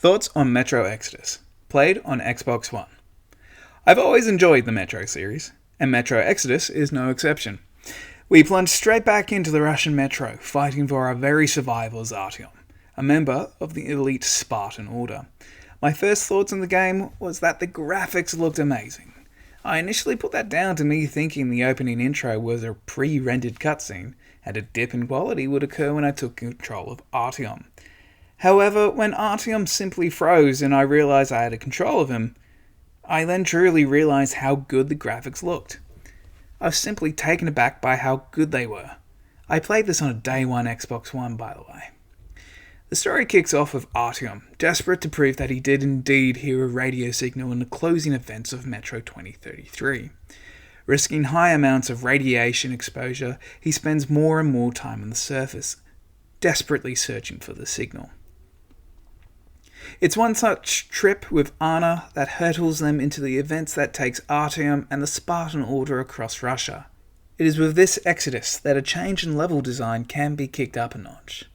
Thoughts on Metro Exodus, played on Xbox One. I've always enjoyed the Metro series, and Metro Exodus is no exception. We plunged straight back into the Russian Metro, fighting for our very survival as Artyom, a member of the elite Spartan Order. My first thoughts on the game was that the graphics looked amazing. I initially put that down to me thinking the opening intro was a pre-rendered cutscene, and a dip in quality would occur when I took control of Artyom. However, when Artyom simply froze and I realised I had control of him, I then truly realised how good the graphics looked. I was simply taken aback by how good they were. I played this on a day one Xbox One, by the way. The story kicks off with Artyom, desperate to prove that he did indeed hear a radio signal in the closing events of Metro 2033. Risking high amounts of radiation exposure, he spends more and more time on the surface, desperately searching for the signal. It's one such trip with Anna that hurtles them into the events that takes Artyom and the Spartan Order across Russia. It is with this exodus that a change in level design can be kicked up a notch.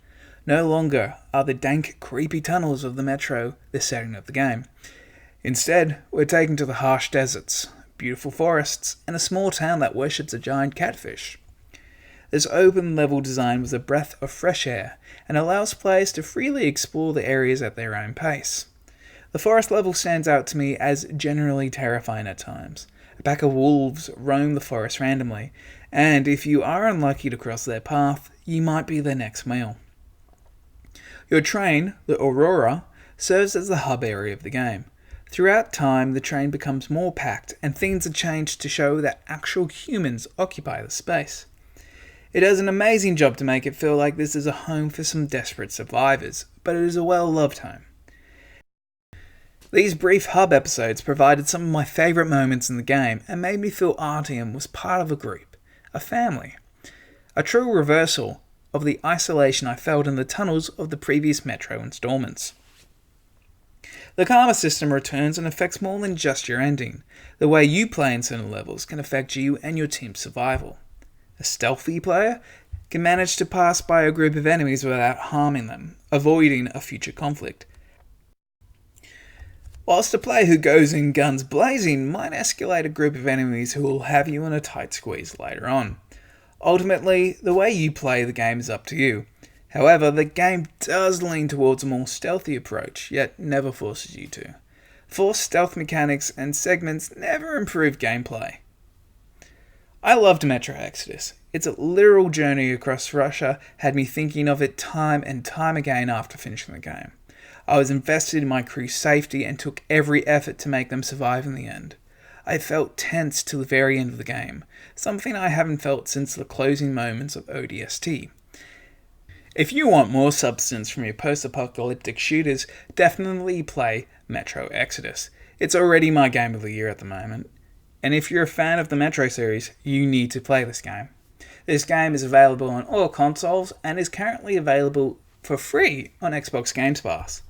No longer are the dank, creepy tunnels of the Metro the setting of the game. Instead, we're taken to the harsh deserts, beautiful forests, and a small town that worships a giant catfish. This open level design was a breath of fresh air and allows players to freely explore the areas at their own pace. The forest level stands out to me as generally terrifying at times. A pack of wolves roam the forest randomly, and if you are unlucky to cross their path, you might be their next meal. Your train, the Aurora, serves as the hub area of the game. Throughout time, the train becomes more packed and things are changed to show that actual humans occupy the space. It does an amazing job to make it feel like this is a home for some desperate survivors, but it is a well-loved home. These brief hub episodes provided some of my favourite moments in the game and made me feel Artyom was part of a group, a family. A true reversal of the isolation I felt in the tunnels of the previous Metro installments. The karma system returns and affects more than just your ending. The way you play in certain levels can affect you and your team's survival. A stealthy player can manage to pass by a group of enemies without harming them, avoiding a future conflict. Whilst a player who goes in guns blazing might escalate a group of enemies who will have you in a tight squeeze later on. Ultimately, the way you play the game is up to you. However, the game does lean towards a more stealthy approach, yet never forces you to. Forced stealth mechanics and segments never improve gameplay. I loved Metro Exodus. Its literal journey across Russia had me thinking of it time and time again after finishing the game. I was invested in my crew's safety and took every effort to make them survive in the end. I felt tense till the very end of the game, something I haven't felt since the closing moments of ODST. If you want more substance from your post-apocalyptic shooters, definitely play Metro Exodus. It's already my game of the year at the moment. And if you're a fan of the Metro series, you need to play this game. This game is available on all consoles and is currently available for free on Xbox Game Pass.